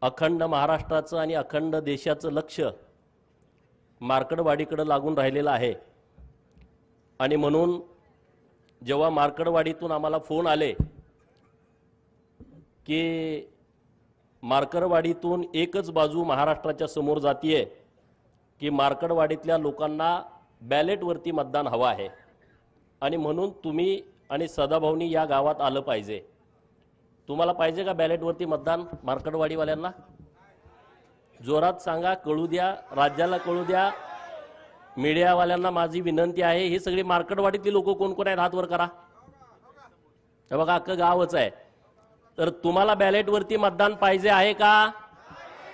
अखंड महाराष्ट्राचं आणि अखंड देशाचं लक्ष मार्कडवाडीकडे लागून राहिलेलं आहे। आणि म्हणून जेव्हा मार्कडवाडीतून आम्हाला फोन आले की मार्कडवाडीतून एकच बाजू महाराष्ट्राच्या समोर जातीये की मार्कडवाडीतल्या लोकांना बॅलेटवरती मतदान हवं आहे आणि म्हणून तुम्ही आणि सदाभाऊनी या गावात आलं पाहिजे। तुम्हाला पाहिजे का बॅलेटवरती मतदान मार्कडवाडीवाल्यांना? जोरात सांगा, कळू द्या, राज्याला कळू द्या। मीडियावाल्यांना माझी विनंती आहे, ही सगळी मार्कडवाडीतली लोक कोण कोण आहेत हात वर करा। हे बघा अख्खं गावच आहे। तर तुम्हाला बॅलेटवरती मतदान पाहिजे आहे का?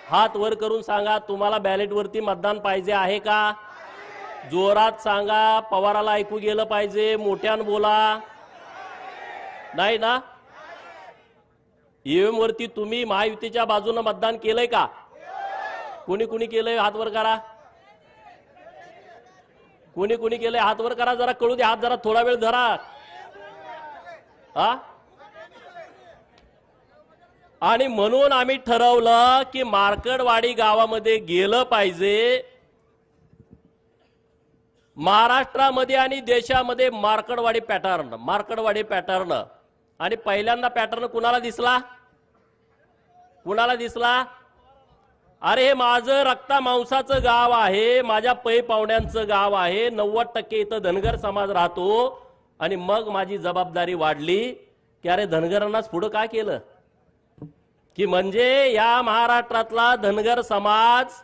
हात वर करून सांगा, तुम्हाला बॅलेटवरती मतदान पाहिजे आहे का? जोरात सांगा, पवाराला ऐकू गेलं पाहिजे, मोठ्यानं बोला। नाही ना? ईव्हीएम वरती तुम्ही महायुतीच्या बाजूने मतदान केलंय का? कोणी कोणी केलंय हात वर करा। कोणी कोणी केलंय हात वर करा, जरा कळू दे, हात जरा थोडा वेळ धरा। हा? आणि म्हणून आम्ही ठरवलं की मार्कडवाडी गावामध्ये गेलं पाहिजे। महाराष्ट्रामध्ये आणि देशामध्ये मार्कडवाडी पॅटर्न आणि पहिल्यांदा पॅटर्न कुणाला दिसला? कुणाला दिसला? अरे हे माझं रक्ता मांसाचं गाव आहे, माझ्या पै पाहुण्यांचं गाव आहे, 90% इथं धनगर समाज राहतो। आणि मग माझी जबाबदारी वाढली की अरे धनगरांनाच पुढं का केलं की म्हणजे या महाराष्ट्रातला धनगर समाज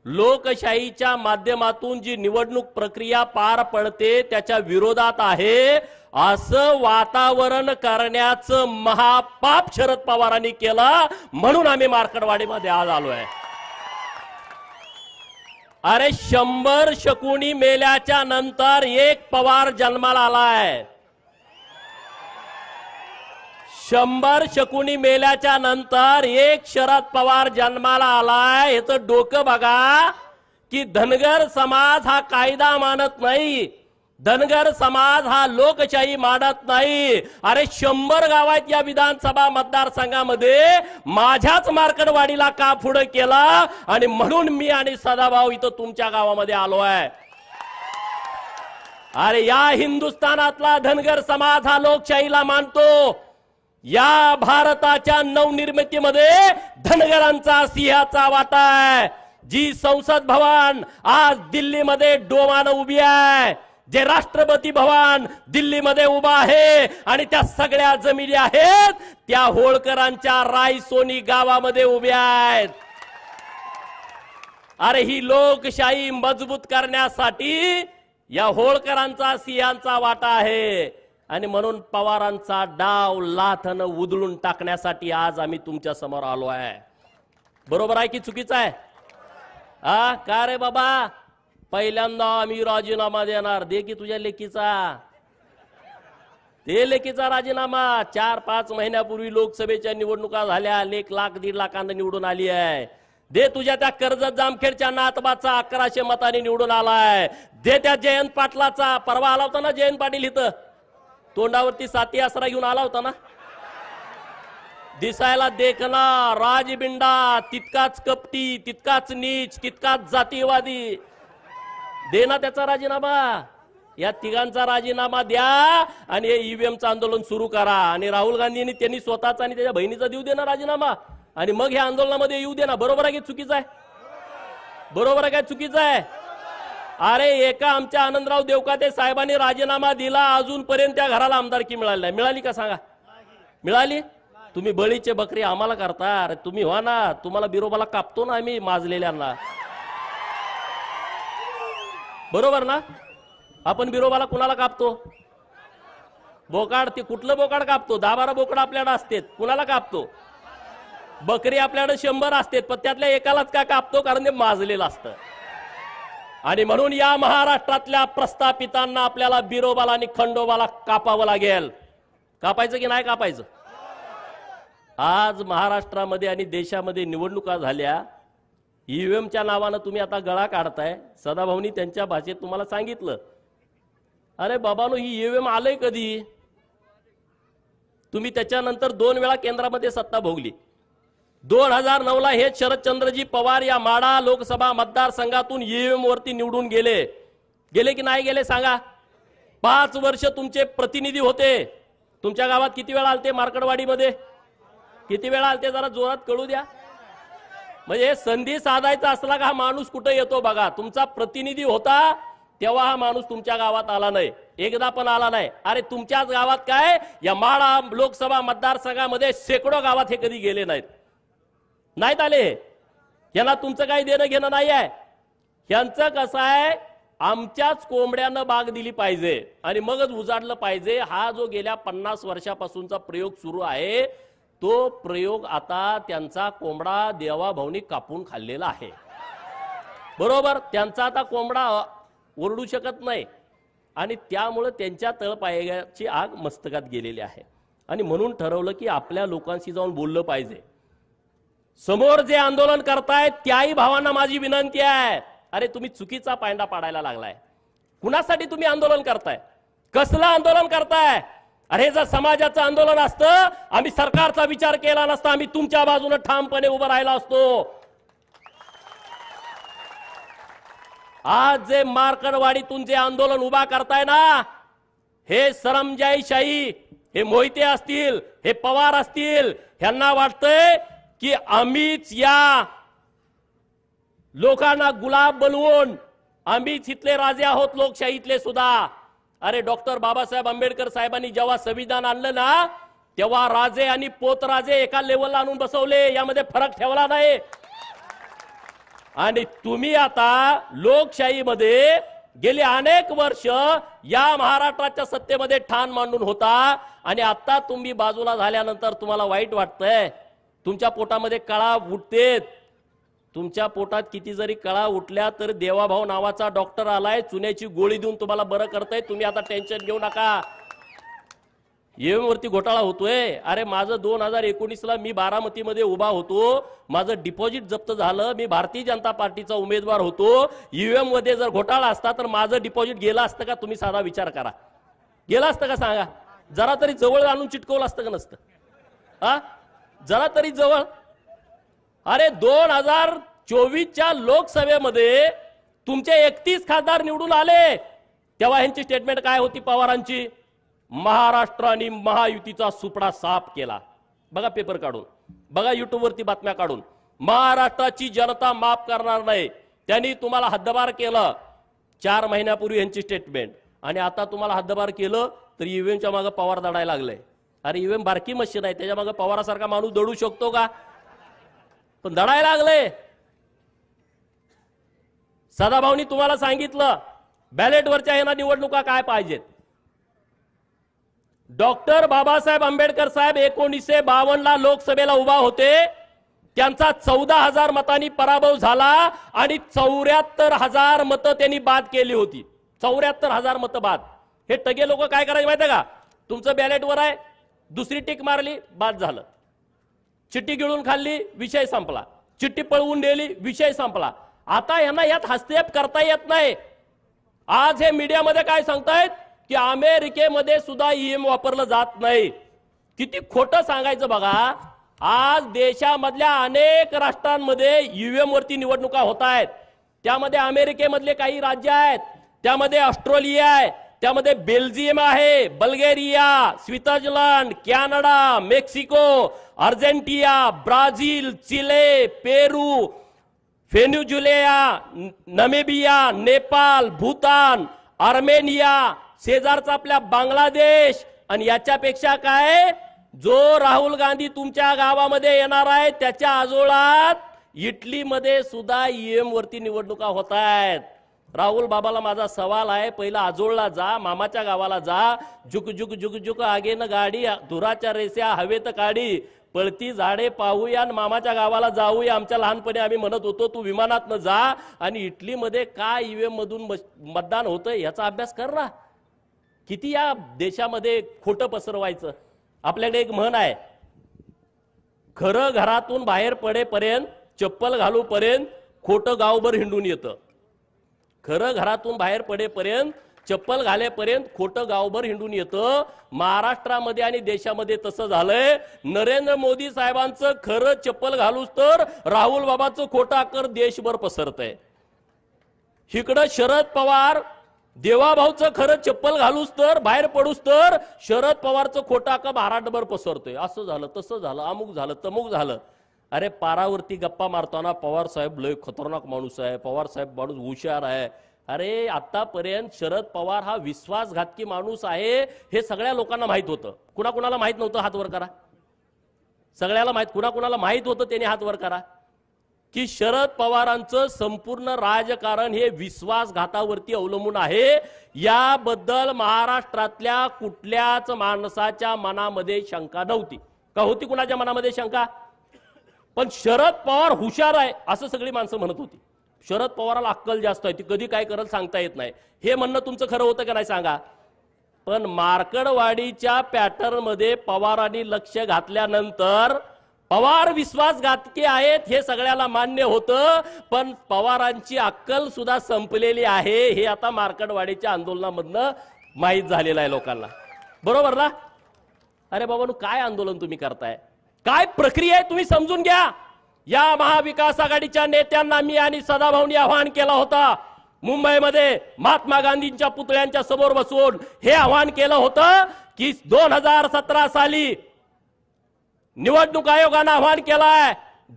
लोकशाहीच्या माध्यमातून जी निवडणूक प्रक्रिया पार पडते त्याच्या विरोधात आहे असं वातावरण करण्याचं महापाप शरद पवारांनी केलं। म्हणून आम्ही मार्कडवाडीमध्ये आज आलोय। अरे 100 शकुनी मेल्याच्या नंतर एक पवार जन्माला आलाय। 100 शकुनी मेल्याच्या नंतर एक शरद पवार जन्माला आलाय। याचं डोकं बघा की धनगर समाज हा कायदा मानत नाही, धनगर समाज हा लोकशाही मानत नाही। अरे 100 गावात या विधानसभा मतदारसंघामध्ये माझ्याच मार्कडवाडीला का पुढे केला? आणि म्हणून मी आणि सदाभाऊ इथं तुमच्या गावामध्ये आलोय। अरे या हिंदुस्थानातला धनगर समाज हा लोकशाहीला मानतो। या भारताच्या नवनिर्मितीमध्ये धनगरांचा सिंहाचा वाटा आहे। जी संसद भवन आज दिल्लीमध्ये डोमानं उभी आहे, जे राष्ट्रपती भवन दिल्लीमध्ये उभा आहे आणि त्या सगळ्या जमिनी आहेत त्या होळकरांच्या रायसोनी गावामध्ये उभ्या आहेत। अरे ही लोकशाही मजबूत करण्यासाठी या होळकरांचा सिंहाचा वाटा आहे आणि म्हणून पवारांचा डाव लाथानं उधळून टाकण्यासाठी आज आम्ही तुमच्या समोर आलो आहे। बरोबर आहे की चुकीचं आहे? हा का रे बाबा? पहिल्यांदा आम्ही राजीनामा देणार, दे की तुझ्या लेकीचा, ते लेकीचा राजीनामा। 4-5 महिन्यापूर्वी लोकसभेच्या निवडणुका झाल्या, 1 लाख 1.5 लाखांना निवडून आली आहे। दे तुझ्या त्या कर्जत जामखेडच्या नातबाचा 1100 मतांनी निवडून आलाय। दे त्या जयंत पाटलाचा, परवा आला होता ना जयंत पाटील इथं, तोंडावरती साथी आसरा घेऊन आला होता ना, दिसायला देखना राजबिंडा, तितकाच कपटी, तितकाच नीच, तितकाच जातीवादी। दे ना त्याचा राजीनामा, या तिघांचा राजीनामा द्या आणि हे ईव्हीएमचं आंदोलन सुरू करा। आणि राहुल गांधींनी त्यांनी स्वतःचा आणि त्याच्या बहिणीचा देऊ दे ना राजीनामा आणि मग या आंदोलनामध्ये येऊ दे ना। बरोबर आहे की चुकीचं आहे? बरोबर आहे काय चुकीचं आहे? अरे एका आमच्या आनंदराव देवकाते साहेबांनी राजीनामा दिला, अजूनपर्यंत त्या घराला आमदारकी मिळाली नाही। मिळाली का सांगा? मिळाली? तुम्ही बळीचे बकरी आम्हाला करता। अरे तुम्ही व्हा ना, तुम्हाला बिरोबाला कापतो ना आम्ही माजलेल्यांना, बरोबर ना? आपण बिरोबाला कुणाला कापतो? बोकाड, ते कुठलं बोकाड कापतो? 10-12 बोकड आपल्याकडे असतात, कुणाला कापतो? बकरी आपल्याकडे 100 असतात, पण त्यातल्या एकालाच का कापतो? कारण ते माजलेलं असतं। आणि म्हणून या महाराष्ट्रातल्या प्रस्थापितांना आपल्याला बिरोबाला आणि खंडोबाला कापावं लागेल। कापायचं की नाही कापायचं? आज महाराष्ट्रामध्ये आणि देशामध्ये निवडणुका झाल्या, ईव्हीएमच्या नावानं तुम्ही आता गळा काढताय। सदाभाऊनी त्यांच्या भाषेत तुम्हाला सांगितलं, अरे बाबांनो ही ईव्हीएम आलंय कधी? तुम्ही त्याच्यानंतर 2 वेळा केंद्रामध्ये सत्ता भोगली, 2009ला हे शरदचंद्रजी पवार या माढा लोकसभा मतदारसंघातून ईव्हीएम वरती निवडून गेले की नाही गेले सांगा? 5 वर्ष तुमचे प्रतिनिधी होते. तुमच्या गावात किती वेळा आलते? मार्कडवाडीमध्ये किती वेळा आलते? जरा जोरात कळू द्या. म्हणजे संधी साधायचा असला का हा माणूस कुठे येतो बघा. तुमचा प्रतिनिधी होता तेव्हा हा माणूस तुमच्या गावात आला नाही, एकदा पण आला नाही. अरे तुमच्याच गावात काय, या माढा लोकसभा मतदारसंघामध्ये शेकडो गावात हे कधी गेले नाहीत आले. यांना तुमचं काही देणं घेणं नाही आहे. यांचं कसं आहे, आमच्याच कोंबड्यानं बाग दिली पाहिजे आणि मगच उजाडलं पाहिजे. हा जो गेल्या 50 वर्षापासूनचा प्रयोग सुरू आहे तो प्रयोग आता त्यांचा कोंबडा देवाभाऊनी कापून खाल्लेला आहे. बरोबर, त्यांचा आता कोंबडा ओरडू शकत नाही आणि त्यामुळे त्यांच्या तळपायाची आग मस्तकात गेलेली आहे. आणि म्हणून ठरवलं की आपल्या लोकांशी जाऊन बोललं पाहिजे. समोर जे आंदोलन करतायत त्याही भावांना माझी विनंती आहे, अरे तुम्ही चुकीचा पायंडा पाडायला लागलाय. कुणासाठी तुम्ही आंदोलन करताय? कसलं आंदोलन करताय? अरे जर समाजाचं आंदोलन असतं, आम्ही सरकारचा विचार केला नसता, आम्ही तुमच्या बाजूने ठामपणे उभं राहिला असतो. आज जे मार्कडवाडीतून जे आंदोलन उभा करताय ना, हे सरंजाईशाही, हे मोहिते असतील, हे पवार असतील, ह्यांना वाटतंय की आम्हीच या लोकांना गुलाब बनवून आम्हीच इथले राजे आहोत लोकशाहीतले सुद्धा. अरे डॉक्टर बाबासाहेब आंबेडकर साहेबांनी जेव्हा संविधान आणलं ना, तेव्हा राजे आणि पोतराजे एका लेवलला आणून बसवले, यामध्ये फरक ठेवला नाही. आणि तुम्ही आता लोकशाहीमध्ये गेले अनेक वर्ष या महाराष्ट्राच्या सत्तेमध्ये ठाण मांडून होता आणि आता तुम्ही बाजूला झाल्यानंतर तुम्हाला वाईट वाटतंय. तुमच्या पोटामध्ये कळा उठतेत. तुमच्या पोटात किती जरी कळा उठल्या तर देवाभाऊ नावाचा डॉक्टर आलाय, चुन्याची गोळी देऊन तुम्हाला बरं करताय. तुम्ही आता टेन्शन घेऊ नका. ईव्हीएम वरती घोटाळा होतोय. अरे माझं 2019ला मी बारामतीमध्ये उभा होतो, माझं डिपॉझिट जप्त झालं, मी भारतीय जनता पार्टीचा उमेदवार होतो. ईव्हीएम मध्ये जर घोटाळा असता तर माझं डिपॉझिट गेलं असतं का? तुम्ही साधा विचार करा, गेलं असतं का सांगा? जरा तरी जवळ आणून चिटकवलं असतं का नसतं? हा, जरा तरी जवळ. अरे 2024च्या लोकसभेमध्ये तुमचे 31 खासदार निवडून आले, तेव्हा ह्यांची स्टेटमेंट काय होती पवारांची? महाराष्ट्राने महायुतीचा सुपडा साफ केला. बघा पेपर काढून, बघा युट्यूब वरती बातम्या काढून. महाराष्ट्राची जनता माफ करणार नाही, त्यांनी तुम्हाला हद्दपार केलं. 4 महिन्यापूर्वी यांची स्टेटमेंट. आणि आता तुम्हाला हद्दपार केलं तर ईव्हीएमच्या मागे पवार दडायला लागले. अरे ईव्हीएम बारकी मशीन आहे, त्याच्या मागे पवारासारखा माणूस दडू शकतो का? पण दडायला लागले. सदाभाऊनी तुम्हाला सांगितलं बॅलेटवरच्या ह्यांना निवडणुका काय पाहिजेत. डॉक्टर बाबासाहेब आंबेडकर साहेब 1952ला लोकसभेला उभा होते, त्यांचा 14,000 मतांनी पराभव झाला आणि 74,000 मतं त्यांनी बाद केली होती. 74,000 मतं बाद. हे टगे लोक काय करायचे माहिती का? तुमचं बॅलेटवर आहे, दुसरी टिक मारली, बाद झालं. चिठ्ठी गिळून खाल्ली, विषय संपला. चिठ्ठी पळवून नेली, विषय संपला. आता यांना यात हस्तक्षेप करता येत नाही. आज हे मीडियामध्ये काय सांगतायत की अमेरिकेमध्ये सुद्धा ईव्हीएम वापरलं जात नाही. किती खोटं सांगायचं बघा. आज देशामधल्या अनेक राष्ट्रांमध्ये ईव्हीएम वरती निवडणुका होत आहेत. त्यामध्ये अमेरिकेमधले काही राज्य आहेत, त्यामध्ये ऑस्ट्रेलिया आहे, त्यामध्ये बेल्जियम आहे, Bulgaria, Switzerland, Canada, Mexico, Argentina, Brazil, Chile, Peru, Venezuela, Namibia, Nepal, Bhutan, Armenia, शेजारचा आपल्या बांगलादेश. आणि याच्यापेक्षा काय, जो राहुल गांधी तुमच्या गावामध्ये येणार आहे त्याच्या आजोळात इटलीमध्ये सुद्धा ईव्हीएम वरती निवडणुका होत आहेत. राहुल बाबाला माझा सवाल आहे, पहिला आजोळला जा, मामाच्या गावाला जा. जुक जुक जुक जुक आगेन गाडी, धुराच्या रेस्या हवेत काढी, पळती झाडे पाहूया आणि मामाच्या गावाला जाऊया. आमच्या लहानपणी आम्ही म्हणत होतो तू विमानातनं जा. आणि इटलीमध्ये काय ईव्हीएम मधून मतदान होतंय याचा अभ्यास कर ना. किती या देशामध्ये खोटं पसरवायचं. आपल्याकडे एक म्हण आहे, खरं घरातून बाहेर पडेपर्यंत, चप्पल घालूपर्यंत खोटं गावभर हिंडून येतं. खरं घरातून बाहेर पडेपर्यंत चप्पल घालेपर्यंत खोटं गावभर हिंडून येतं। महाराष्ट्रामध्ये आणि देशामध्ये तसं झालंय। नरेंद्र मोदी साहेबांचं खरं चप्पल घालूच तर राहुल बाबाचं खोटं अक्कर देशभर पसरतंय। इकडं शरद पवार देवाभाऊचं खरं चप्पल घालूच तर बाहेर पडूच तर शरद पवारचं खोटं अक्कर महाराष्ट्रभर पसरतोय। असं झालं तसं झालं अमुक झालं तमुक झालं। अरे पारावरती गप्पा मारताना पवार साहेब लय खतरनाक माणूस आहे, पवार साहेब माणूस हुशार आहे। अरे आतापर्यंत शरद पवार हा विश्वासघातकी माणूस आहे हे सगळ्या लोकांना माहित होतं। कुणाकुणाला माहित नव्हतं हात वर करा। सगळ्याला माहित, कुणाकुणाला माहित होतं त्याने हात वर करा की शरद पवारांचं संपूर्ण राजकारण हे विश्वासघातावरती अवलंबून आहे। याबद्दल महाराष्ट्रातल्या कुठल्याच माणसाच्या मनामध्ये शंका नव्हती। का होती कुणाच्या मनामध्ये शंका? पण शरद पवार हुशार आहे असं सगळी माणसं म्हणत होती। शरद पवाराला अक्कल जास्त आहे, ती कधी काय करेल सांगता येत नाही। हे म्हणणं तुमचं खरं होतं का नाही सांगा? पण मार्कडवाडीच्या पॅटर्न मध्ये पवारांनी लक्ष घातल्यानंतर पवार विश्वासघातकी आहेत हे सगळ्याला मान्य होतं। पण पवारांची अक्कल सुद्धा संपलेली आहे हे आता मार्कडवाडीच्या आंदोलनामधनं माहीत झालेलं आहे लोकांना। बरोबर ना? अरे बाबांनो, काय आंदोलन तुम्ही करताय? काय प्रक्रिया आहे तुम्ही समजून घ्या। या महाविकास आघाडीच्या नेत्यांना मी आणि सदाभाऊंनी आवाहन केलं होतं। मुंबईमध्ये महात्मा गांधींच्या पुतळ्यांच्या समोर बसून हे आवाहन केलं होतं की 2017 साली निवडणूक आयोगानं आवाहन केलाय,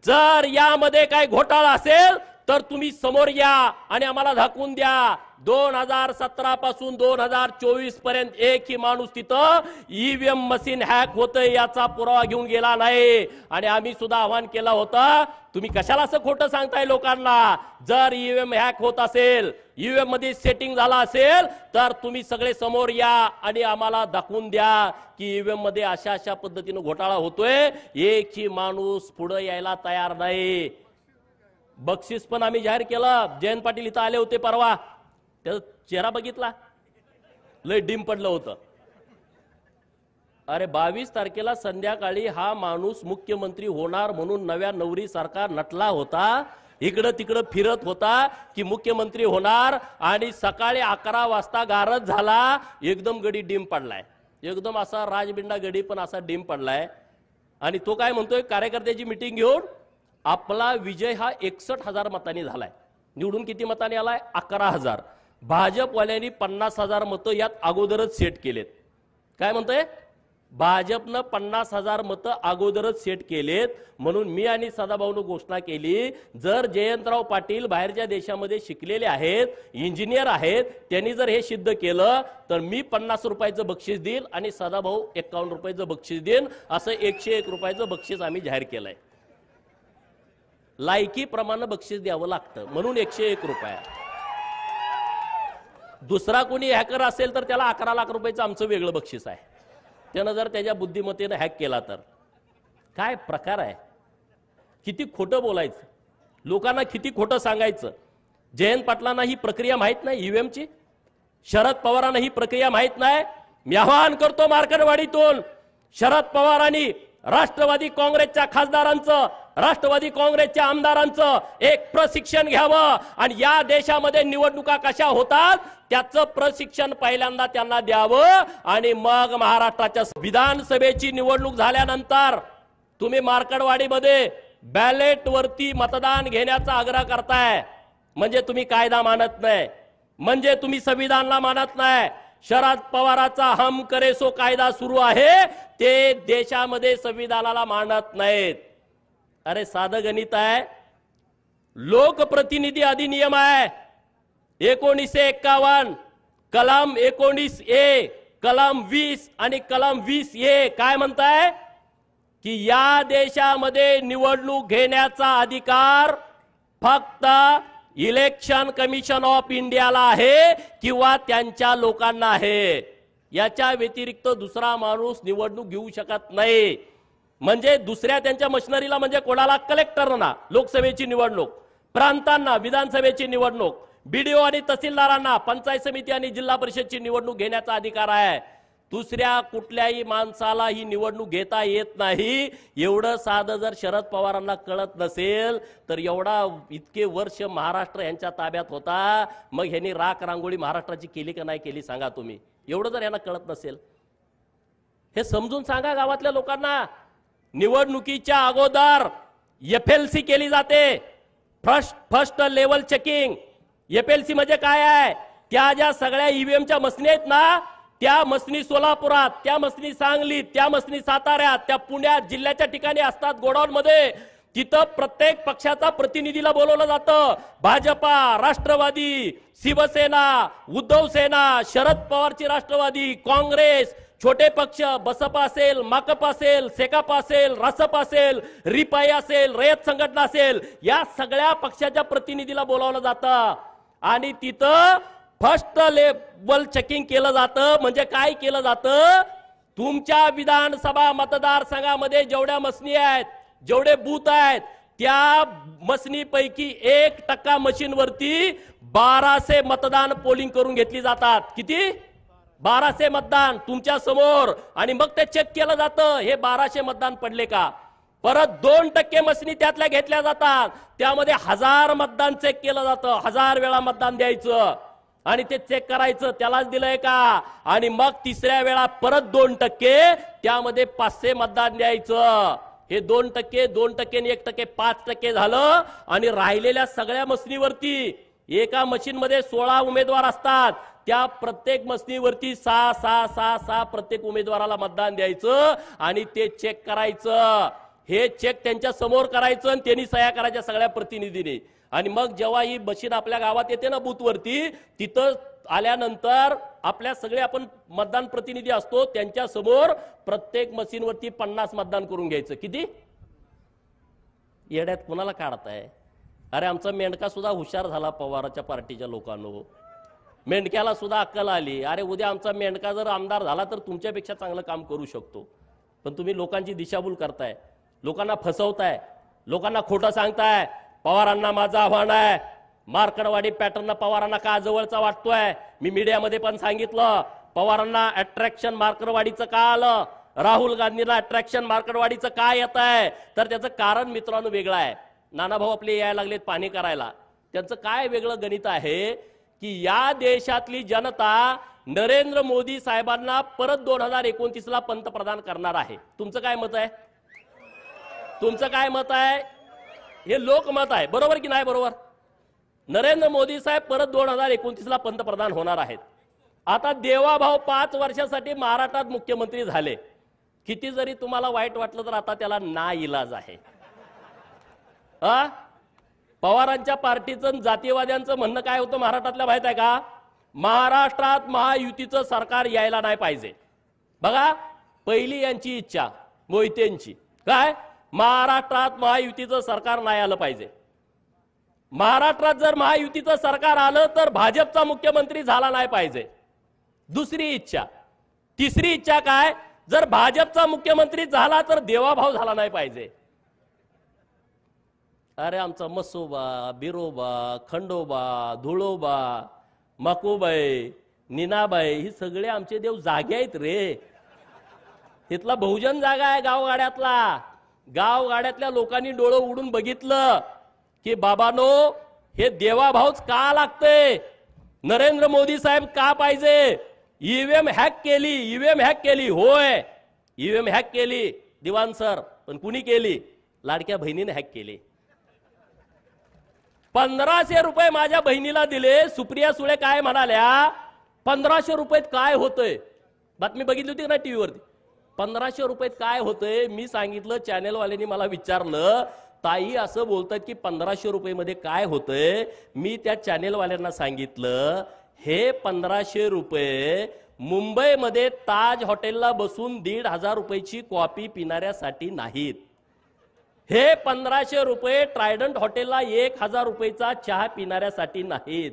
जर यामध्ये काही घोटाळा असेल तर तुम्ही समोर या आणि आम्हाला दाखवून द्या। 2017 पासून 2024 पर्यंत एकही माणूस तिथं ईव्हीएम मशीन हॅक होतंय याचा पुरावा घेऊन गेला नाही। आणि आम्ही सुद्धा आवाहन केलं होतं, तुम्ही कशाला असं खोटं सांगताय लोकांना? जर ईव्हीएम हॅक होत असेल, ईव्हीएम मध्ये सेटिंग झाला असेल तर तुम्ही सगळे समोर या आणि आम्हाला दाखवून द्या की ईव्हीएम मध्ये अशा अशा पद्धतीने घोटाळा होतोय। एकही माणूस पुढे यायला तयार नाही। बक्षीस पण आम्ही जाहीर केलं। जयंत पाटील इथं आले होते परवा, त्याचा चेहरा बघितला, लय डिम पडलं होतं। अरे 22 तारखेला संध्याकाळी हा माणूस मुख्यमंत्री होणार म्हणून नव्या नवरी सरकार नटला होता, इकडं तिकडं फिरत होता की मुख्यमंत्री होणार, आणि सकाळी 11 वाजता गारज झाला, एकदम गडी डिम पडलाय। एकदम असा राजबिंडा गडी पण असा डिम पडलाय। आणि तो काय म्हणतोय, कार्यकर्त्याची मीटिंग घेऊन आपला विजय हा 61,000 मतांनी झालाय। निवडून किती मतांनी आलाय? 11,000। भाजपवाल्यांनी 50,000 मतं यात अगोदरच सेट केलेत। काय म्हणतोय? भाजपनं 50,000 मतं अगोदरच सेट केलेत। म्हणून मी आणि सदाभाऊनं घोषणा केली, जर जयंतराव पाटील बाहेरच्या देशामध्ये शिकलेले आहेत, इंजिनियर आहेत, त्यांनी जर हे सिद्ध केलं तर मी 50 रुपयाचं बक्षीस देईल आणि सदाभाऊ 51 रुपयाचं बक्षीस देईन। असं 101 रुपयाचं बक्षीस आम्ही जाहीर केलंय। लायकीप्रमाणे बक्षीस द्यावं लागतं म्हणून 101 रुपये। दुसरा कोणी हॅकर असेल तर त्याला 11 लाख रुपयाचं आमचं वेगळं बक्षीस आहे। त्यानं जर त्याच्या बुद्धिमत्तेने हॅक केला तर काय प्रकार आहे? किती खोटं बोलायचं, लोकांना किती खोटं सांगायचं। जयंत पाटलांना ही प्रक्रिया माहित नाही ईव्हीएमची, शरद पवारांना ही प्रक्रिया माहित नाही। मी आवाहन करतो मार्कडवाडीतून शरद पवारांनी राष्ट्रवादी काँग्रेसच्या खासदारांचं, राष्ट्रवादी काँग्रेसच्या आमदारांचं एक प्रशिक्षण घ्यावं आणि या देशामध्ये निवडणुका कशा होतात त्याचं प्रशिक्षण पहिल्यांदा त्यांना द्यावं। आणि मग महाराष्ट्राच्या विधानसभेची निवडणूक झाल्यानंतर तुम्ही मार्कडवाडीमध्ये बॅलेट वरती मतदान घेण्याचा आग्रह करताय, म्हणजे तुम्ही कायदा मानत नाही, म्हणजे तुम्ही संविधानाला मानत नाही। शरद पवाराचा हम करे सो कायदा सुरू आहे, ते देशामध्ये संविधानाला मानत नाहीत। अरे साधं गणित आहे, लोकप्रतिनिधी अधिनियम आहे 1951, कलम 19A, कलम 20 आणि कलम 20A काय म्हणताय की या देशामध्ये निवडणूक घेण्याचा अधिकार फक्त इलेक्शन कमिशन ऑफ इंडियाला आहे किंवा त्यांच्या लोकांना आहे। याच्या व्यतिरिक्त दुसरा माणूस निवडणूक घेऊ शकत नाही। म्हणजे दुसऱ्या त्यांच्या मशिनरीला, म्हणजे कोणाला? कलेक्टरना लोकसभेची निवडणूक, प्रांतांना विधानसभेची निवडणूक, बीडीओ आणि तहसीलदारांना पंचायत समिती आणि जिल्हा परिषदची निवडणूक घेण्याचा अधिकार आहे। दुसऱ्या कुठल्याही माणसाला ही निवडणूक घेता येत नाही. एवढं साधं जर शरद पवारांना कळत नसेल तर एवढा इतके वर्ष महाराष्ट्र यांच्या ताब्यात होता, मग ह्यांनी राख रांगोळी महाराष्ट्राची केली का नाही केली सांगा तुम्ही. एवढं जर यांना कळत नसेल हे समजून सांगा गावातल्या लोकांना. निवडणुकीच्या अगोदर FLC केली जाते, फर्स्ट लेवल चेकिंग. FLC म्हणजे काय आहे? त्या ज्या सगळ्या EVMच्या मसनी आहेत ना, त्या मसनी सोलापुरात, त्या मसनी सांगलीत, त्या मसनी साताऱ्यात, त्या पुण्यात जिल्ह्याच्या ठिकाणी असतात गोडाऊन मध्ये. तिथं प्रत्येक पक्षाचा प्रतिनिधीला बोलवलं जातं. भाजपा, राष्ट्रवादी, शिवसेना, उद्धव सेना, शरद पवारची राष्ट्रवादी, काँग्रेस, छोटे पक्ष, बसपा असेल, माकप असेल, सेकाप असेल, रासप असेल, रिपाई असेल, रयत संघटना असेल, या सगळ्या पक्षाच्या प्रतिनिधीला बोलावलं जातं आणि तिथं फर्स्ट लेवल चेकिंग केलं जातं. म्हणजे काय केलं जातं? तुमच्या विधानसभा मतदारसंघामध्ये जेवढ्या मसनी आहेत, जेवढे बूथ आहेत, त्या मसनीपैकी 1% मशीनवरती 1200 मतदान पोलिंग करून घेतली जातात. किती? 1200 मतदान तुमच्या समोर. आणि मग ते चेक केलं जातं हे 1200 मतदान पडले का. परत 2% मसनी त्यातल्या घेतल्या जातात, त्यामध्ये 1000 मतदान चेक केलं जातं. 1000 वेळा मतदान द्यायचं आणि ते चेक करायचं त्यालाच दिलंय का. आणि मग तिसऱ्या वेळा परत 2%, त्यामध्ये 500 मतदान द्यायचं. हे 2%, 2% आणि 1%, 5% झालं. आणि राहिलेल्या सगळ्या मसनीवरती एका मशीन मध्ये 16 उमेदवार असतात, त्या प्रत्येक मसनीवरती 6 प्रत्येक उमेदवाराला मतदान द्यायचं आणि ते चेक करायचं. हे चेक त्यांच्या समोर करायचं आणि त्यांनी सह्या करायच्या सगळ्या प्रतिनिधींनी. आणि मग जेव्हा ही मशीन आपल्या गावात येते ना बूथवरती, तिथं आल्यानंतर आपल्या सगळे आपण मतदान प्रतिनिधी असतो, त्यांच्या समोर प्रत्येक मशीनवरती 50 मतदान करून घ्यायचं. किती? येड्यात कोणाला काढताय? अरे आमचा मेंढका सुद्धा हुशार झाला पवाराच्या पार्टीच्या लोकांनो. मेंढक्याला सुद्धा अक्कल आली. अरे उद्या आमचा मेंढका जर आमदार झाला तर तुमच्यापेक्षा चांगलं काम करू शकतो. पण तुम्ही लोकांची दिशाभूल करताय, लोकांना फसवताय, लोकांना खोटं सांगताय. पवारांना माझं आव्हान आहे, मार्कडवाडी पॅटर्न पवारांना का जवळचा वाटतोय? मी मीडियामध्ये पण सांगितलं, पवारांना अट्रॅक्शन मार्कडवाडीचं का आलं, राहुल गांधींना अट्रॅक्शन मार्कडवाडीचं का येत आहे, तर त्याचं कारण मित्रांनो वेगळं आहे. नानाभाऊ आपले यायला लागलेत पाणी करायला. त्यांचं काय वेगळं गणित आहे की या देशातली जनता नरेंद्र मोदी साहेबांना परत 2029ला पंतप्रधान करणार आहे. तुमचं काय मत आहे? तुमचं काय मत आहे? हे लोकमत आहे, बरोबर की नाही बरोबर? नरेंद्र मोदी साहेब परत 2029ला पंतप्रधान होणार आहेत. आता देवाभाऊ 5 वर्षासाठी महाराष्ट्रात मुख्यमंत्री झाले. किती जरी तुम्हाला वाईट वाटलं तर आता त्याला नाइलाज आहे. पवारांच्या पार्टीचं जातीवाद्यांचं म्हणणं काय होतं महाराष्ट्रातल्या माहित आहे का? महाराष्ट्रात महायुतीचं सरकार यायला नाही पाहिजे. बघा पहिली यांची इच्छा मोहितेंची काय, महाराष्ट्रात महायुतीचं सरकार नाही आलं पाहिजे. महाराष्ट्रात जर महायुतीचं सरकार आलं तर भाजपचा मुख्यमंत्री झाला नाही पाहिजे, दुसरी इच्छा. तिसरी इच्छा काय, जर भाजपचा मुख्यमंत्री झाला तर देवाभाऊ झाला नाही पाहिजे. अरे आमचा मसोबा, बिरोबा, खंडोबा, धुळोबा, मकुबाई, नीनाबाई ही सगळे आमचे देव जागे आहेत रे. इथला बहुजन जागा आहे गावगाड्यातला. गावगाड्यातल्या लोकांनी डोळं उडून बघितलं की बाबानो हे देवाभाऊच का लागते, नरेंद्र मोदी साहेब का पाहिजे. ईव्हीएम हॅक केली, ईव्हीएम हॅक केली, होय ईव्हीएम हॅक केली दिवाण सर, पण कुणी केली? लाडक्या बहिणीने हॅक केली. 1500 रुपये माझ्या बहिणीला दिले. सुप्रिया सुळे काय म्हणाल्या, 1500 रुपयात काय होतंय? बातमी बघितली होती ना टीव्हीवरती. 1500 रुपयात काय होतंय? मी सांगितलं, चॅनेलवाल्यांनी मला विचारलं ताई असं बोलतात की 1500 रुपये काय होतंय. मी त्या चॅनेलवाल्यांना सांगितलं हे 1500 रुपये मुंबईमध्ये ताज हॉटेलला बसून 1500 रुपयाची कॉफी पिणाऱ्यासाठी नाहीत. हे 1500 रुपये ट्रायडंट हॉटेलला 1000 रुपयाचा चहा पिणाऱ्यासाठी नाहीत.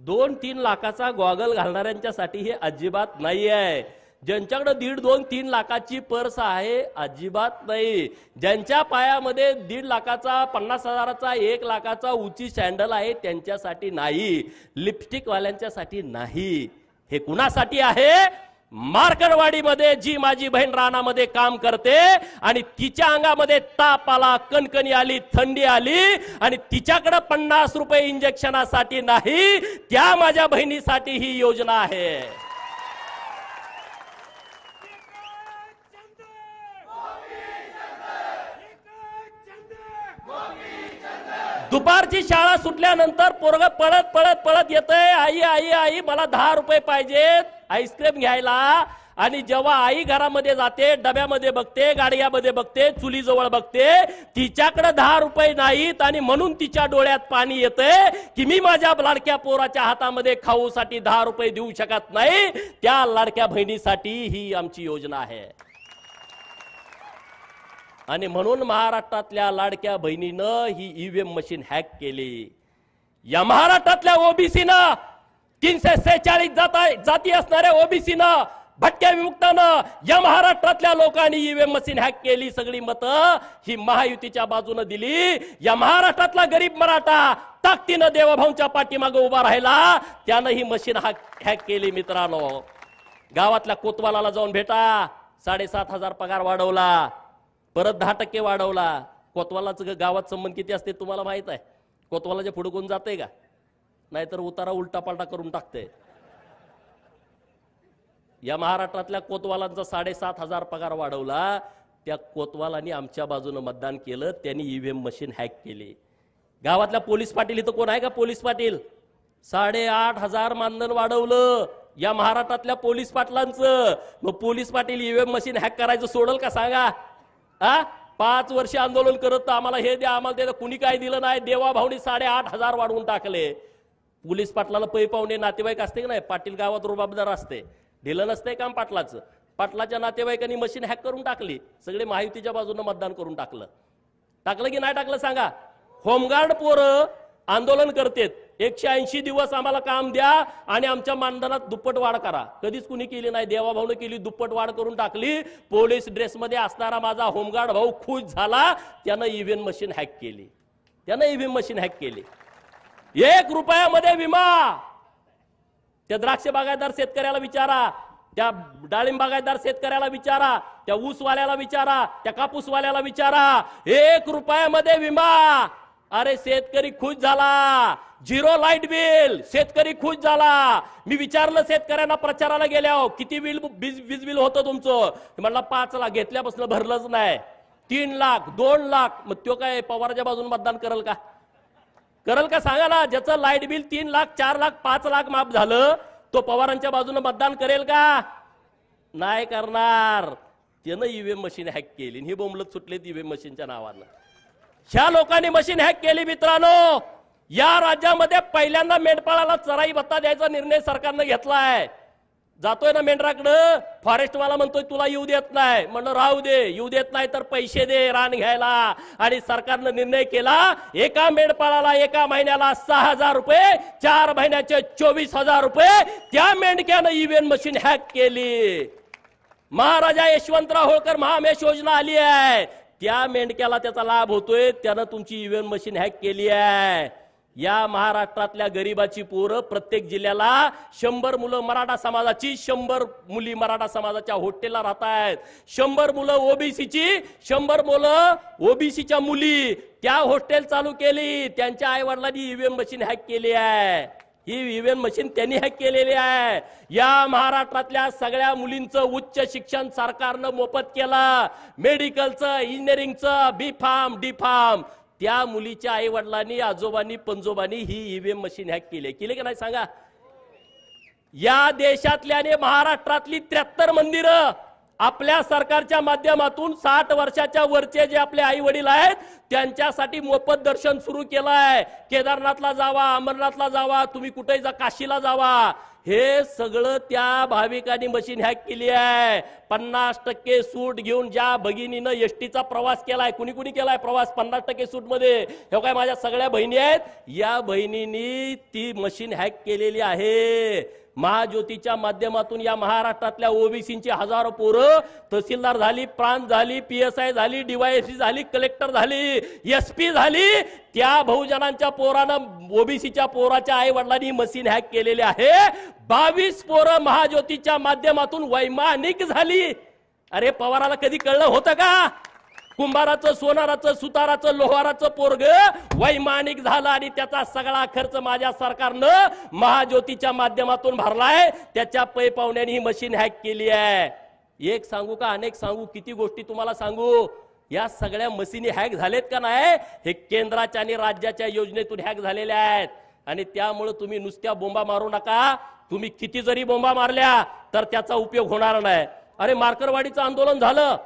2-3 लाखाचा गॉगल घालणाऱ्यांच्यासाठी हे अजिबात नाही आहे. ज्यांच्याकडे 1.5-2-3 लाखाची पर्स आहे अजिबात नाही. ज्यांच्या पायामध्ये 1.5 लाखाचा, 50,000चा, 1 लाखाचा उंची सॅन्डल आहे त्यांच्यासाठी नाही. लिपस्टिक वाल्यांच्यासाठी नाही. हे कुणासाठी आहे? मार्कडवाडीमध्ये जी माझी बहीण रानामध्ये काम करते आणि तिच्या अंगामध्ये ताप आला, कणकणी आली, थंडी आली आणि तिच्याकडे 50 रुपये इंजेक्शनासाठी नाही, त्या माझ्या बहिणीसाठी ही योजना आहे. दुपारची शाळा सुटल्यानंतर पोरग पळत पळत पळत येतंय, आई आई आई मला 10 रुपये पाहिजेत आईस्क्रीम घ्यायला. आणि जेव्हा आई घरामध्ये जाते, डब्यामध्ये बघते, गाडग्यामध्ये बघते, चुलीजवळ बघते, तिच्याकडे 10 रुपये नाहीत आणि म्हणून तिच्या डोळ्यात पाणी येतंय की मी माझ्या लाडक्या पोराच्या हातामध्ये खाऊसाठी 10 रुपये देऊ शकत नाही. त्या लाडक्या बहिणीसाठी ही आमची योजना आहे. आणि म्हणून महाराष्ट्रातल्या लाडक्या बहिणीनं ही ईव्हीएम मशीन हॅक केली. या महाराष्ट्रातल्या ओबीसीनं 346 जाती असणाऱ्या ओबीसीनं, भटक्या विमुक्तानं, या महाराष्ट्रातल्या लोकांनी ईव्हीएम मशीन हॅक केली. सगळी मतं ही महायुतीच्या बाजूने दिली. या महाराष्ट्रातला गरीब मराठा ताकदीनं देवाभाऊंच्या पाठीमागे उभा राहिला, त्यानं ही मशीन हॅक केली. मित्रांनो, गावातल्या कोतवालाला जाऊन भेटा. 7,500 पगार वाढवला, परत 10% वाढवला. कोतवालाचं गावात संबंध किती असते तुम्हाला माहित आहे? कोतवालाच्या पुढे कोण जाते का? नाहीतर उतारा उलटा पालटा करून टाकते. या महाराष्ट्रातल्या कोतवालांचा 7,500 पगार वाढवला. त्या कोतवालांनी आमच्या बाजूने मतदान केलं, त्यांनी ईव्हीएम मशीन हॅक केली. गावातल्या पोलीस पाटील इथं कोण आहे का? पोलीस पाटील 8,500 मानधन वाढवलं या महाराष्ट्रातल्या पोलीस पाटलांचं. मग police Patil EVM machine hack करायचं सोडल का सांगा? 5 वर्ष आंदोलन करत आम्हाला हे द्या, आम्हाला ते द्या, कुणी काय दिलं नाही. देवाभाऊनी 8,500 वाढवून टाकले. पोलीस पाटलाला पै पाहुणे नातेवाईक असते की नाही? पाटील गावात रुबाबदार असते, ढिलं नसते काम पाटलाचं. पाटलाच्या नातेवाईकांनी मशीन हॅक करून टाकली. सगळे महायुतीच्या बाजूने मतदान करून टाकलं की नाही टाकलं सांगा? होमगार्ड पोरं आंदोलन करतेत, 180 दिवस आम्हाला काम द्या आणि आमच्या मानधनात दुप्पट वाढ करा. कधीच कुणी केली नाही. देवाभाऊने केली, दुप्पट वाढ करून टाकली. पोलीस ड्रेसमध्ये असणारा माझा होमगार्ड भाऊ खुश झाला, त्यानं ईव्हीएम मशीन हॅक केली. 1 रुपयामध्ये विमा. त्या द्राक्ष बागायतदार शेतकऱ्याला विचारा, त्या डाळिंब बागायतदार शेतकऱ्याला विचारा, त्या ऊसवाल्याला विचारा, त्या कापूसवाल्याला विचारा. 1 रुपयामध्ये विमा. अरे शेतकरी खुश झाला. 0 लाईट बिल, शेतकरी खुश झाला. मी विचारलं शेतकऱ्यांना प्रचाराला गेल्यावर, किती वीज बिल होतं तुमचं? म्हणला 5 लाख. घेतल्यापासून भरलंच नाही. 3 लाख, 2 लाख. मग तो काय पवारच्या बाजून मतदान करल का? सांगा ना. ज्याचं लाईट बिल 3 लाख, 4 लाख, 5 लाख माफ झालं, तो पवारांच्या बाजूने मतदान करेल का? नाही करणार. त्यानं ईव्हीएम मशीन हॅक केली. ही बोंबलत सुटले ईव्हीएम मशीनच्या नावानं. ह्या लोकांनी मशीन हॅक केली. मित्रांनो, या राज्यामध्ये पहिल्यांदा मेंढपाळाला चराई भत्ता द्यायचा निर्णय सरकारनं घेतलाय. जातोय ना मेंढराकडं, फॉरेस्टवाला म्हणतोय तुला येऊ देत नाही. म्हणलं राहू दे, येऊ देत नाही तर पैसे दे रान घ्यायला. आणि सरकारनं निर्णय केला, एका मेंढपाळाला एका महिन्याला 6,000 रुपये, 4 महिन्याचे 24,000 रुपये. त्या मेंढक्यानं ईव्हीएम मशीन हॅक केली. महाराजा यशवंतराव होळकर महामेश योजना आली आहे, त्या मेंढक्याला त्याचा लाभ होतोय. त्यानं तुमची ईव्हीएम मशीन हॅक केली आहे. या महाराष्ट्रातल्या गरीबाची पोरं, प्रत्येक जिल्ह्याला 100 मुलं मराठा समाजाची, 100 मुली मराठा समाजाच्या हॉस्टेलला राहत आहेत. 100 मुलं ओबीसीची, 100 मुलं ओबीसीच्या मुली. त्या हॉस्टेल चालू केली. त्यांच्या आई वडिलांनी ईव्हीएम मशीन हॅक केली आहे. ही ईव्हीएम मशीन त्यांनी हॅक केलेली आहे. या महाराष्ट्रातल्या सगळ्या मुलींचं उच्च शिक्षण सरकारनं मोफत केलं. मेडिकलचं, इंजिनिअरिंगचं, बी फार्म, डी फार्म. त्या मुलीच्या आई वडिलांनी, आजोबांनी, पंजोबांनी ही ईव्हीएम मशीन हॅक केली की नाही सांगा? या देशातल्या आणि महाराष्ट्रातली 73 मंदिरं आपल्या सरकारच्या माध्यमातून 60 वर्षाच्या वरचे जे आपले आई वडील आहेत त्यांच्यासाठी मोफत दर्शन सुरू केलंय. केदारनाथला जावा, अमरनाथला जावा, तुम्ही कुठेही जा, काशीला जावा. हे सगळं त्या भाविकांनी मशीन हॅक केली आहे. 50% सूट घेऊन ज्या भगिनीनं एसटीचा प्रवास केलाय, कुणी कुणी केलाय प्रवास 50% सूट मध्ये, हे काय माझ्या सगळ्या बहिणी आहेत, या बहिणींनी ती मशीन हॅक केलेली आहे. महाज्योतीच्या माध्यमातून या महाराष्ट्रातल्या ओबीसींची हजारो पोरं तहसीलदार झाली, प्रांत झाली, पीएसआय झाली, डीवायएसपी झाली, कलेक्टर झाली, एसपी झाली। त्या बहुजनांच्या पोरानं ओबीसीच्या पोराच्या आई वडिलांनी मशीन हॅक केलेले आहे। 22 पोरं महाज्योतीच्या माध्यमातून वैमानिक झाली। अरे पवाराला कधी कळलं होतं का? कुंभाराचं, सोनाराचं, सुताराचं, लोहाराचं पोरग वैमानिक झालं आणि त्याचा सगळा खर्च माझ्या सरकारनं महाज्योतीच्या माध्यमातून भरलाय। त्याच्या पै पाहुण्यांनी ही मशीन हॅक केली आहे। एक सांगू का, अनेक सांगू, किती गोष्टी तुम्हाला सांगू? या सगळ्या मशीनी हॅक झालेत का नाही? हे केंद्राच्या आणि राज्याच्या योजनेतून हॅक झालेल्या आहेत। आणि त्यामुळे तुम्ही नुसत्या बोंबा मारू नका। तुम्ही किती जरी बोंबा मारल्या तर त्याचा उपयोग होणार नाही। अरे मार्करवाडीचं आंदोलन झालं,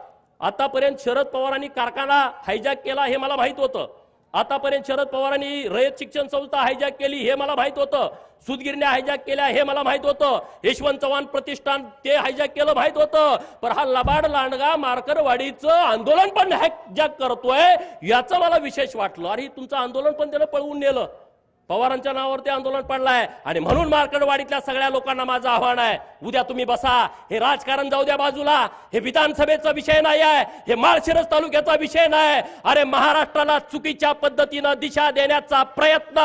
आतापर्यंत शरद पवारांनी कारखाना हायजॅक केला हे मला माहित होतं। आतापर्यंत शरद पवारांनी रयत शिक्षण संस्था हायजॅक केली हे मला माहित होतं। सूतगिरण्या हायजॅक केल्या हे मला माहित होतं। यशवंत चव्हाण प्रतिष्ठान ते हायजॅक केलं माहित होतं। पण हा लबाड लांडगा मार्करवाडीचं आंदोलन पण हायजॅक करतोय याचं मला विशेष वाटलं। अरे तुमचं आंदोलन पण त्यानं पळवून नेलं, पवारांच्या नावावर ते आंदोलन पडलंय। आणि म्हणून मार्करवाडीतल्या सगळ्या लोकांना माझं आव्हान आहे, उद्या तुम्ही बसा, हे राजकारण जाऊ द्या बाजूला, हे विधानसभेचा विषय नाही आहे, हे माळशिरस तालुक्याचा विषय नाही। अरे महाराष्ट्राला चुकीच्या पद्धतीनं दिशा देण्याचा प्रयत्न,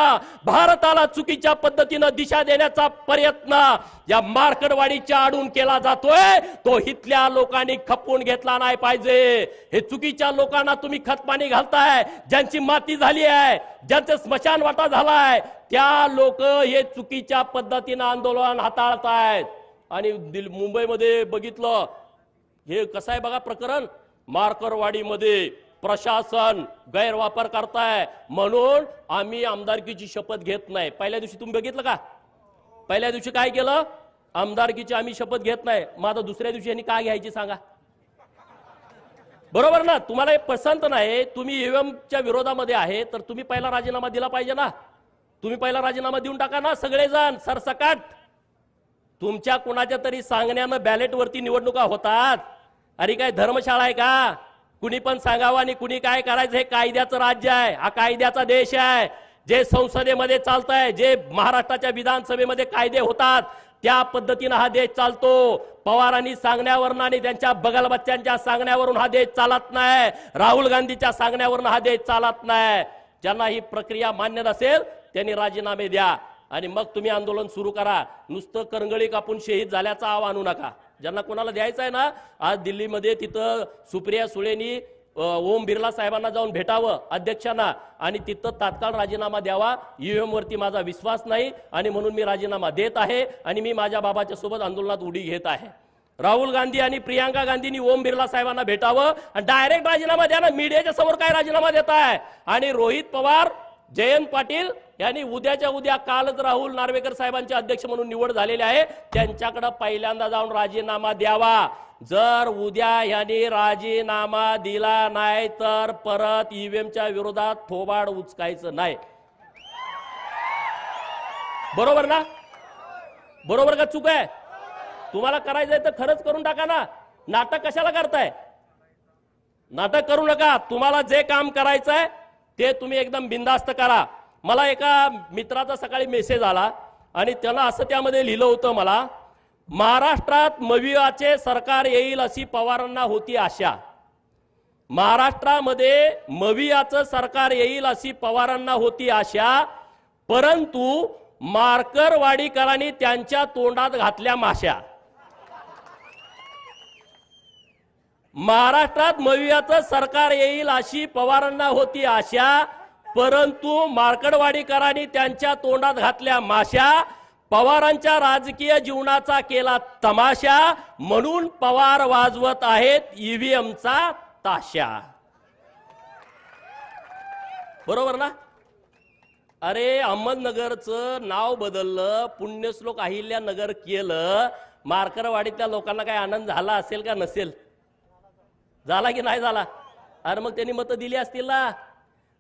भारताला चुकीच्या पद्धतीनं दिशा देण्याचा प्रयत्न या मार्करवाडीच्या आडून केला जातोय, तो इथल्या लोकांनी खपवून घेतला नाही पाहिजे। हे चुकीच्या लोकांना तुम्ही खतपाणी घालताय, ज्यांची माती झाली आहे, ज्यांचं स्मशान वाटा झालाय, त्या लोक हे चुकीच्या पद्धतीनं आंदोलन हाताळतायत। आणि मुंबईमध्ये बघितलं हे कसं आहे बघा प्रकरण, मार्करवाडीमध्ये प्रशासन गैरवापर करताय म्हणून आम्ही आमदारकीची शपथ घेत नाही। पहिल्या दिवशी तुम्ही बघितलं का? पहिल्या दिवशी काय केलं? आमदारकीची आम्ही शपथ घेत नाही। माझं दुसऱ्या दिवशी यांनी काय घ्यायची सांगा? बरोबर ना? तुम्हाला पसंत नाही, तुम्ही ईव्हीएमच्या विरोधामध्ये आहे, तर तुम्ही पहिला राजीनामा दिला पाहिजे ना। तुम्ही पहिला राजीनामा देऊन टाका ना सगळेजण सरसकट। तुमच्या कुणाच्या तरी सांगण्यानं बॅलेटवरती निवडणुका होतात। अरे काय धर्मशाळा आहे का? कुणी पण सांगावं आणि कुणी काय करायचं? हे कायद्याचं राज्य आहे, हा कायद्याचा देश आहे। जे संसदेमध्ये चालतंय, जे महाराष्ट्राच्या विधानसभेमध्ये कायदे होतात त्या पद्धतीनं हा देश चालतो। पवारांनी सांगण्यावरून आणि त्यांच्या बगलबच्च्यांच्या सांगण्यावरून हा देश चालत नाही, राहुल गांधीच्या सांगण्यावरून हा देश चालत नाही। ज्यांना ही प्रक्रिया मान्य नसेल त्यांनी राजीनामे द्या आणि मग तुम्ही आंदोलन सुरू करा। नुसतं करंगळी कापून शहीद झाल्याचा आव आणू नका। ज्यांना कोणाला द्यायचं आहे ना, आज दिल्लीमध्ये तिथं सुप्रिया सुळेंनी ओम बिर्ला साहेबांना जाऊन भेटावं अध्यक्षांना आणि तिथं तात्काळ राजीनामा द्यावा। ईव्हीएम वरती माझा विश्वास नाही आणि म्हणून मी राजीनामा देत आहे आणि मी माझ्या बाबाच्या सोबत आंदोलनात उडी घेत आहे। राहुल गांधी आणि प्रियांका गांधींनी ओम बिर्ला साहेबांना भेटावं आणि डायरेक्ट राजीनामा द्या ना। मीडियाच्या समोर काय राजीनामा देत आहे? आणि रोहित पवार, जयंत पाटील यांनी उद्याच्या उद्या, कालच राहुल नार्वेकर साहेबांचे अध्यक्ष म्हणून निवड झालेली आहे, त्यांच्याकडे पहिल्यांदा जाऊन राजीनामा द्यावा। जर उद्या यांनी राजीनामा दिला नाही तर परत ईव्हीएमच्या विरोधात थोबाड उचकायचं नाही। बरोबर ना? बरोबर का चूक आहे? तुम्हाला करायचंय तर खरंच करून टाका ना। नाटक कशाला करताय? नाटक करू नका। तुम्हाला जे काम करायचंय ते तुम्ही एकदम बिनधास्त करा। मला एका मित्राचा सकाळी मेसेज आला आणि त्याला असं त्यामध्ये लिहिलं होतं, मला महाराष्ट्रात मविआचे सरकार येईल अशी पवारांना होती आशा। महाराष्ट्रामध्ये मविआचं सरकार येईल अशी पवारांना होती आशा, परंतु मार्करवाडीकरांनी त्यांच्या तोंडात घातल्या माश्या। महाराष्ट्रात मविआचं सरकार येईल अशी पवारांना होती आशा, परंतु मार्करवाडीकरांनी त्यांच्या तोंडात घातल्या माश्या। पवारांच्या राजकीय जीवनाचा केला तमाशा, म्हणून पवार वाजवत आहेत ईव्हीएमचा ताशा। बरोबर ना? अरे अहमदनगरचं नाव बदललं, पुण्यश्लोक अहिल्यानगर केलं, मार्करवाडीतल्या लोकांना काय आनंद झाला असेल का नसेल? झाला की नाही झाला? अरे मग त्यांनी मतं दिली असतील ना।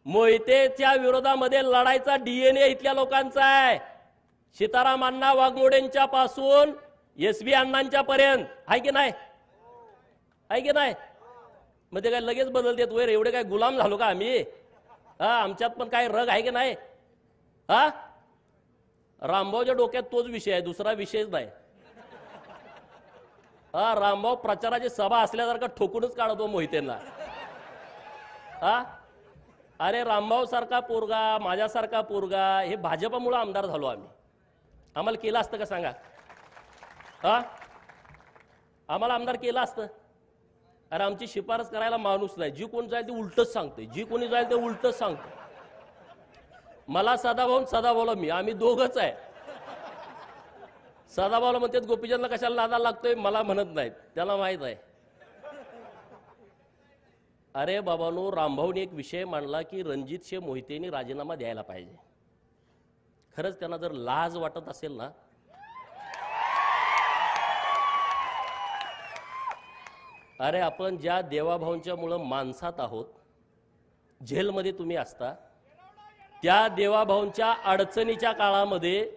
मोहितेच्या विरोधामध्ये लढायचा डीएनए इथल्या लोकांचा आहे। सीताराम अण्णा वाघमोडेंच्या पासून एसबी अण्णांच्या पर्यंत आहे की नाही? आहे की नाही? मग ते काय लगेच बदलतेत वर? एवढे काय गुलाम झालो का आम्ही? हा, आमच्यात पण काय रग आहे की नाही? हा, रामभाऊच्या डोक्यात तोच विषय आहे, दुसरा विषयच नाही. हा, रामभाऊ प्रचाराची सभा असल्यासारखा ठोकूनच काढतो मोहितेंना. हा, अरे रामभाऊ सारखा पोरगा, माझ्यासारखा पोरगा, हे भाजपामुळे आमदार झालो आम्ही. आम्हाला केलं असतं का सांगा? हा, आम्हाला आमदार केलं असतं? अरे आमची शिफारस करायला माणूस नाही, जी कोण जाईल ते उलटच सांगते, जी कोणी जाईल ते उलटच सांगते. मला सदाभाऊला मी, आम्ही दोघच आहे. सदाभाऊला म्हणतात गोपीचंदला कशाला नादाला लागतोय, मला म्हणत नाहीत, त्याला माहित आहे. अरे बाबांनो, रामभाऊने एक विषय मांडला की रणजित मोहितेंनी राजीनामा द्यायला पाहिजे. खरंच त्यांना जर लाज वाटत असेल ना, अरे आपण ज्या देवाभाऊंच्या मुळे माणसात आहोत, जेलमध्ये तुम्ही असता, त्या देवाभाऊंच्या अडचणीच्या काळामध्ये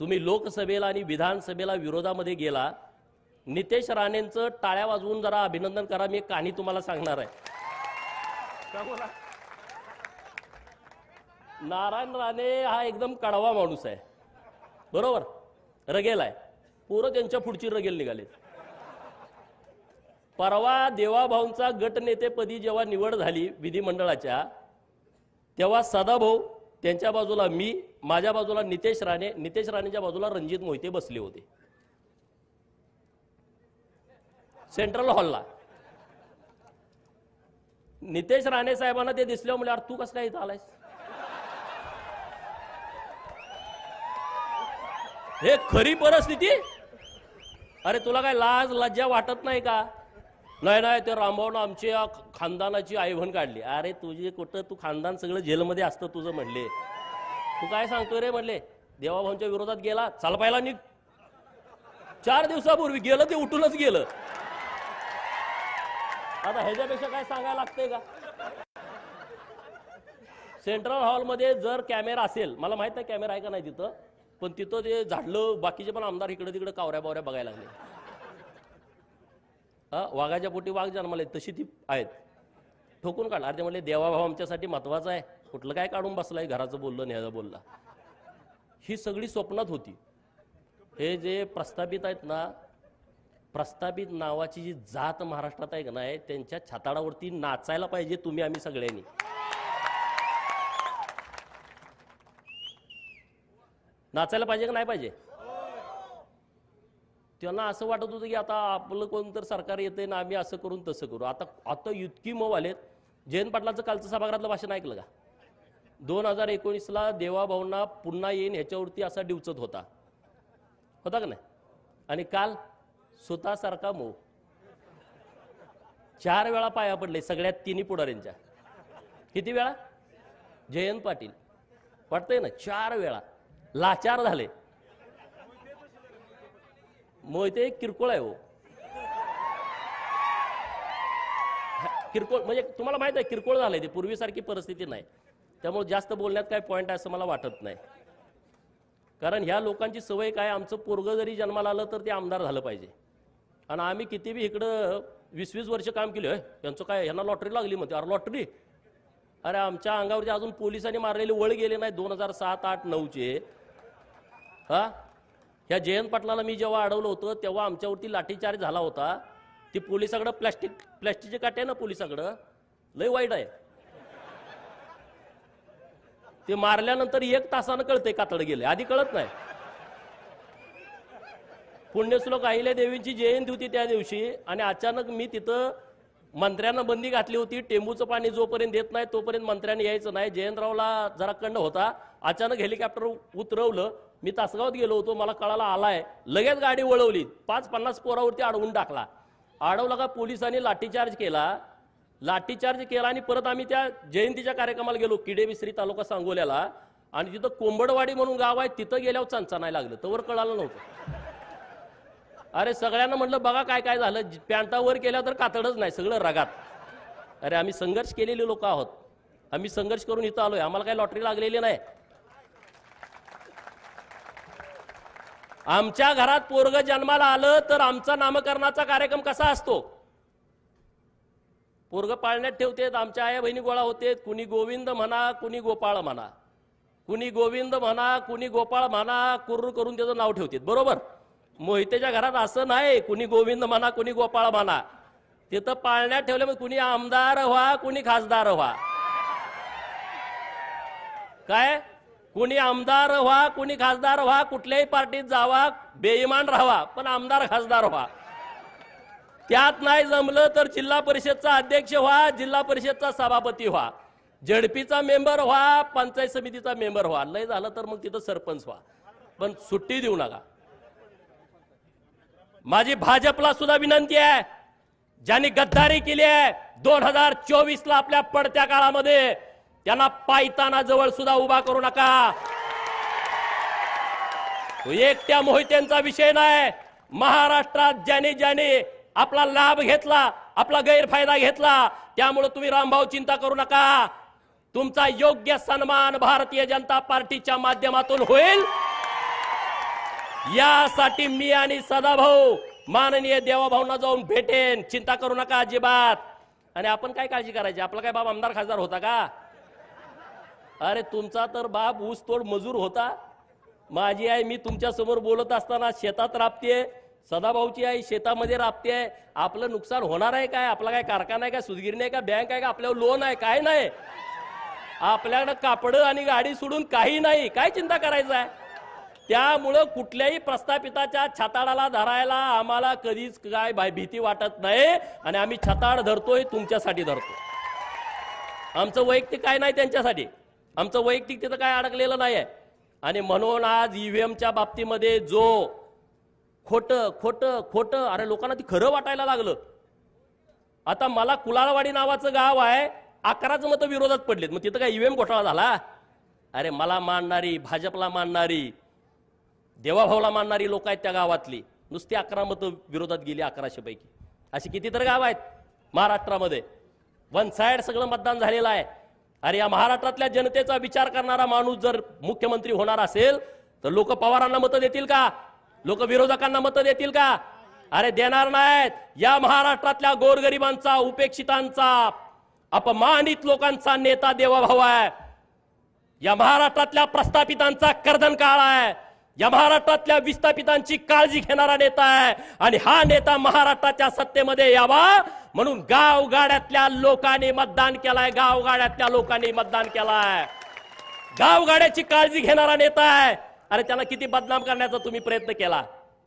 तुम्ही लोकसभेला आणि विधानसभेला विरोधामध्ये गेला. नितेश राणेंचं टाळ्या वाजवून जरा अभिनंदन करा. मी एक कहाणी तुम्हाला सांगणार आहे. नारायण राणे हा एकदम कडवा माणूस आहे, बरोबर, रगेल आहे. पोरं त्यांच्या पुढची रगेल निघाले. परवा देवाभाऊंचा गटनेतेपदी जेव्हा निवड झाली विधिमंडळाच्या, तेव्हा सदाभाऊ, त्यांच्या बाजूला मी, माझ्या बाजूला नितेश राणे, नितेश राणेच्या बाजूला रणजित मोहिते बसले होते सेंट्रल हॉलला. नितेश राणे साहेबांना ते दिसल्यावर म्हणले, अरे तू कसं काय इथं आलायस? हे खरी परिस्थिती. अरे तुला काय लाज लज्जा वाटत नाही का? नाही नाही, ते रामभाऊनं आमच्या खानदानाची आईवण काढली. अरे तुझी कुठं, तू खानदान सगळं जेलमध्ये असतं तुझं म्हणले. तू काय सांगतोय रे म्हणले? देवाभाऊंच्या विरोधात गेला, चाल पाहिला निघ. 4 दिवसापूर्वी गेलं ते उठूनच गेलं. आता ह्याच्यापेक्षा काय सांगायला लागतंय का? सेंट्रल हॉलमध्ये जर कॅमेरा असेल, मला माहित नाही कॅमेरा आहे का नाही तिथं, पण तिथं ते झाडलं, बाकीचे पण आमदार इकडे तिकडे कावऱ्या बावऱ्या बघायला लागले. वाघाच्या पोटी वाघ जन्माले तशी ती आहेत. ठोकून काढला. अरे म्हणले देवाभाऊ आमच्यासाठी महत्वाचा आहे, कुठलं काय काढून बसलाय, घराचं बोललं न्यायचं बोलला. ही सगळी स्वप्नात होती. हे जे प्रस्थापित आहेत ना, प्रस्थापित नावाची जी जात महाराष्ट्रात आहे का नाही, त्यांच्या छाताडावरती नाचायला पाहिजे तुम्ही आम्ही सगळ्यांनी. नाचायला पाहिजे का नाही पाहिजे? त्यांना असं वाटत होतं की आता आपलं कोणतर सरकार येते ना, आम्ही असं करून तसं करू. आता इतकी मऊ आलेत. जयंत पाटलाचं कालचं सभागृहातलं भाषण ऐकलं का? 2019ला देवाभाऊंना पुन्हा येईन ह्याच्यावरती असा डिवचत होता का नाही? आणि काल स्वतःसारखा मऊ 4 वेळा पाया पडले सगळ्यात तिन्ही पुढाऱ्यांच्या. किती वेळा? जयंत पाटील वाटतंय ना, 4 वेळा लाचार झाले. मोहिते किरकोळ आहे हो, किरकोळ म्हणजे तुम्हाला माहित आहे किरकोळ झालंय ते, पूर्वीसारखी परिस्थिती नाही. त्यामुळे जास्त बोलण्यात काय पॉईंट आहे असं मला वाटत नाही. कारण ह्या लोकांची सवय काय, आमचं पोरगं जरी जन्माला आलं तर ते आमदार झालं पाहिजे. आणि आम्ही किती बी इकडं 20-20 वर्ष काम केलं. यांचं काय, यांना लॉटरी लागली म्हणते. अरे लॉटरी? अरे आमच्या अंगावरती अजून पोलिसांनी मारलेले वळ गेले नाही 2007, 8, 9चे. हा, ह्या जयंत पाटलाला मी जेव्हा अडवलं होतं तेव्हा आमच्यावरती लाठीचार्ज झाला होता. ती पोलिसाकडं प्लॅस्टिकचे काटे ना, पोलिसाकडं लय वाईट आहे. ते मारल्यानंतर 1 तासानं कळते कातड गेले, आधी कळत नाही. पुण्यश्लोक अहिल्या देवींची जयंती होती त्या दिवशी, आणि अचानक मी तिथं मंत्र्यांना बंदी घातली होती. टेंबूचं पाणी जोपर्यंत देत नाही तोपर्यंत मंत्र्यांनी यायचं नाही. जयंतरावला जरा कंड होता. अचानक हेलिकॉप्टर उतरवलं. मी तासगावात गेलो होतो, मला कळाला आलाय, लगेच गाडी वळवली. 5-50 पोरावरती अडवून टाकला. अडवला का पोलिसांनी लाठीचार्ज केला. आणि परत आम्ही त्या जयंतीच्या कार्यक्रमाला गेलो, किडेबिसरी तालुका सांगोल्याला. आणि तिथं कोंबडवाडी म्हणून गाव आहे, तिथं गेल्यावर चंचानाय लागलं, तवर कळालं नव्हतं. अरे सगळ्यांना म्हटलं बघा काय काय झालं, पॅन्टावर केल्या तर कातडच नाही, सगळं रगात. अरे आम्ही संघर्ष केलेले लोक आहोत, आम्ही संघर्ष करून इथं आलोय, आम्हाला काही लॉटरी लागलेली नाही. आमच्या घरात पोरग जन्माला आलं तर आमचा नामकरणाचा कार्यक्रम कसा असतो? पोरग पाळण्यात ठेवतेत, आमच्या आया बहिणी गोळा होतेत, कुणी गोविंद म्हणा, कुणी गोपाळ म्हणा, कुणी गोविंद म्हणा, कुणी गोपाळ म्हणा, कुर्र करून त्याचं नाव ठेवतात, बरोबर. मोहितेच्या घरात असं नाही, कुणी गोविंद म्हणा, कुणी गोपाळ म्हणा. तिथं पाळण्यात ठेवल्यामुळे कुणी आमदार व्हा, कुणी खासदार व्हा. काय, कुणी आमदार व्हा, कुणी खासदार व्हा, कुठल्याही पार्टीत जावा, बेईमान राहावा, पण आमदार खासदार व्हा. त्यात नाही जमलं तर जिल्हा परिषदचा अध्यक्ष व्हा, जिल्हा परिषदचा सभापती व्हा, झडपीचा मेंबर व्हा, पंचायत समितीचा मेंबर व्हा, लय झालं तर मग तिथं सरपंच व्हा, पण सुट्टी देऊ नका. माझी भाजपला सुद्धा विनंती आहे, ज्यांनी गद्दारी केली आहे 2024ला आपल्या पडत्या काळामध्ये, त्यांना पायताना जवळ सुद्धा उभा करू नका. एकट्या मोहित्यांचा विषय नाही, महाराष्ट्रात ज्याने ज्याने आपला लाभ घेतला, आपला गैरफायदा घेतला, त्यामुळे तुम्ही रामभाऊ चिंता करू नका. तुमचा योग्य सन्मान भारतीय जनता पार्टीच्या माध्यमातून होईल, यासाठी मी आणि सदाभाऊ माननीय देवाभाऊंना जाऊन भेटेन, चिंता करू नका अजिबात. आणि आपण काय काळजी करायची, आपला काय बाप आमदार खासदार होता का? अरे तुमचा तर बाप ऊस तोड मजूर होता. माझी आई मी तुमच्या समोर बोलत असताना शेतात राबतेय, सदाभाऊची आई शेतामध्ये राबतेय. आपलं नुकसान होणार आहे काय? आपला काय कारखाना आहे का, सुदगिरणी आहे का, बँक आहे का, आपल्यावर लोन आहे काय? नाही, आपल्याकडे कापड आणि गाडी सोडून काही नाही. काय चिंता करायचं आहे? त्यामुळं कुठल्याही प्रस्थापिताच्या छाताडाला धरायला आम्हाला कधीच काय भीती वाटत नाही. आणि आम्ही छाताड धरतोय, तुमच्यासाठी धरतो. आमचं वैयक्तिक काय नाही त्यांच्यासाठी, आमचं वैयक्तिक तिथं काय अडकलेलं नाही आहे. आणि म्हणून आज ईव्हीएमच्या बाबतीमध्ये जो खोटं खोटं खोटं, अरे लोकांना ती खरं वाटायला लागलं. आता मला कुलाळवाडी नावाचं गाव आहे, 11च मतं विरोधात पडलेत, मग तिथं काय ईव्हीएम घोटाळा झाला? अरे मला मानणारी, भाजपला मानणारी, देवाभाऊला मानणारी लोक आहेत त्या गावातली, नुसती 11 मतं विरोधात गेली 1100 पैकी. अशी कितीतरी गाव आहेत महाराष्ट्रामध्ये, वन साइड सगळं मतदान झालेलं आहे. अरे या महाराष्ट्रातल्या जनतेचा विचार करणारा माणूस जर मुख्यमंत्री होणार असेल तर लोक पवारांना मतं देतील का? लोक विरोधकांना मतं देतील का? अरे देणार नाहीत. या महाराष्ट्रातल्या गोरगरिबांचा, उपेक्षितांचा, अपमानित लोकांचा नेता देवाभाऊ आहे. या महाराष्ट्रातल्या प्रस्थापितांचा कर्दन काळ आहे. या महाराष्ट्रातल्या विस्थापितांची काळजी घेणारा नेता आहे. आणि हा नेता महाराष्ट्राच्या सत्तेमध्ये यावा म्हणून गावगाड्यातल्या लोकांनी मतदान केलाय. गावगाड्यातल्या लोकांनी मतदान केलाय. गावगाड्याची काळजी घेणारा नेता आहे. अरे त्याला किती बदनाम करण्याचा तुम्ही प्रयत्न केला,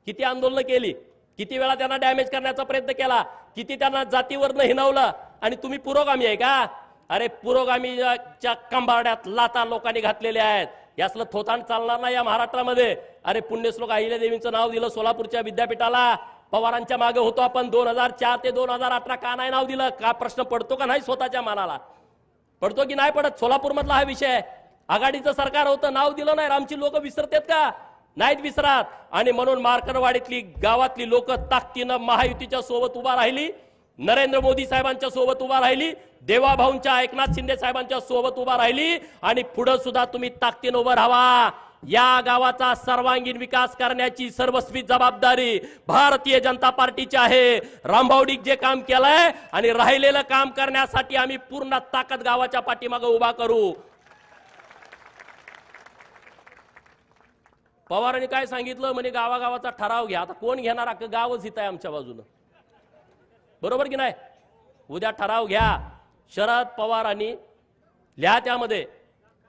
किती आंदोलन केली, किती वेळा त्यांना डॅमेज करण्याचा प्रयत्न केला, किती त्यांना जातीवरनं हिनवलं. आणि तुम्ही पुरोगामी आहे का? अरे पुरोगामीच्या कंबाड्यात लाता लोकांनी घातलेल्या आहेत. यासलं थोतांड चालणार नाही या महाराष्ट्रामध्ये. अरे पुण्यश्लोक अहिल्यादेवींचं नाव दिलं सोलापूरच्या विद्यापीठाला, पवारांच्या मागे होतो आपण. 2004 ते 2018 का नाही नाव दिलं? का प्रश्न पडतो का नाही स्वतःच्या मनाला? पडतो की नाही पडत? सोलापूर मधला हा विषय. आघाडीचं सरकार होतं, नाव दिलं नाही. आमची लोक विसरतात का? नाहीत विसरत. आणि म्हणून मार्करवाडीतली गावातली लोक ताकदीनं महायुतीच्या सोबत उभा राहिली, नरेंद्र मोदी साहेबांच्या सोबत उभा राहिली, देवाभाऊंच्या, एकनाथ शिंदे साहेबांच्या सोबत उभा राहिली. आणि पुढे सुद्धा तुम्ही ताकदीनं उभं राहा. या गावाचा सर्वांगीण विकास करण्याची सर्वस्वी जबाबदारी भारतीय जनता पार्टीची आहे. रामभाऊनी जे काम केलंय आणि राहिलेलं काम करण्यासाठी आम्ही पूर्ण ताकद गावाच्या पाठीमागे उभा करू. पवारांनी काय सांगितलं म्हणे, गावागावाचा ठराव घ्या. आता कोण घेणार? अख्खं गावच हित आहे आमच्या बाजूनं, बरोबर की नाही? उद्या ठराव घ्या. शरद पवारांनी लिहा त्यामध्ये,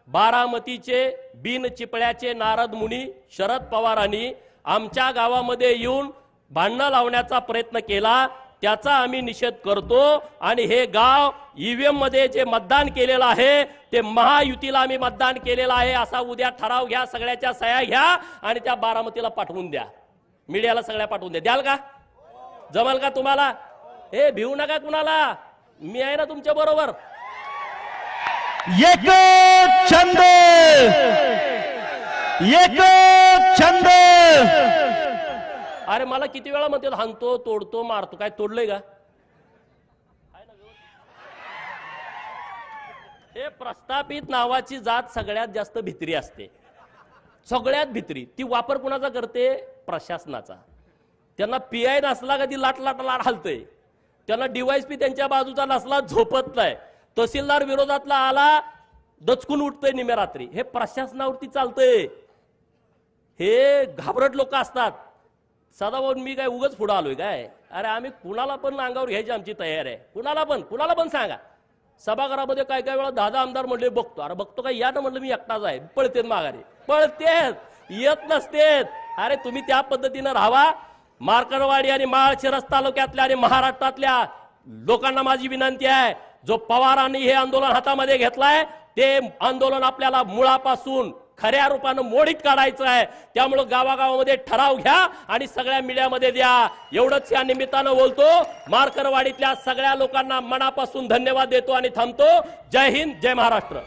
बारामतीचे बिन चिपळ्याचे नारद मुनी शरद पवारांनी आमच्या गावामध्ये येऊन भांडणं लावण्याचा प्रयत्न केला, त्याचा आम्ही निषेध करतो. आणि हे गाव ईव्हीएम मध्ये जे मतदान केलेलं आहे ते महायुतीला आम्ही मतदान केलेलं आहे असा उद्या ठराव घ्या, सगळ्याच्या सह्या घ्या आणि त्या बारामतीला पाठवून द्या, मीडियाला सगळ्या पाठवून द्या. द्याल का? जमल का तुम्हाला? हे भिवू नका कुणाला, मी आहे ना तुमच्या बरोबर. एक छंद, एक छंद. अरे मला किती वेळा म्हणते हाणतो, तोडतो, मारतो. काय तोडलंय का? हे प्रस्थापित नावाची जात सगळ्यात जास्त भित्री असते, सगळ्यात भित्री. ती वापर कुणाचा करते? प्रशासनाचा. त्यांना पीआय नसला का ती लाट लाट लाट हलतय. त्यांना डीवायएसपी त्यांच्या बाजूचा नसला झोपत नाही. तहसीलदार विरोधातला आला दचकून उठतंय निम्या रात्री, हे प्रशासनावरती चालतंय. हे घाबरट लोक असतात. सदाभाऊ मी काय उगाच पुढे आलोय काय? अरे आम्ही कुणाला पण अंगावर घ्यायची आमची तयार आहे. कुणाला पण सांगा. सभागृहामध्ये काय काय वेळा 10 आमदार म्हणले बघतो. अरे बघतो काय, या ना म्हणलं मी एकटाच आहे. पळतेत माघारी, पळतेत, येत नसतेत. अरे तुम्ही त्या पद्धतीनं राहावा. मार्करवाडी आणि माळशिरस तालुक्यातल्या आणि महाराष्ट्रातल्या लोकांना माझी विनंती आहे, जो पवारांनी हे आंदोलन हातामध्ये घेतलाय ते आंदोलन आपल्याला मुळापासून खऱ्या रूपानं मोडीत काढायचं आहे. त्यामुळे गावागावामध्ये ठराव घ्या आणि सगळ्या मीडियामध्ये द्या. एवढंच या निमित्तानं बोलतो. मार्करवाडीतल्या सगळ्या लोकांना मनापासून धन्यवाद देतो आणि थांबतो. जय हिंद, जय महाराष्ट्र.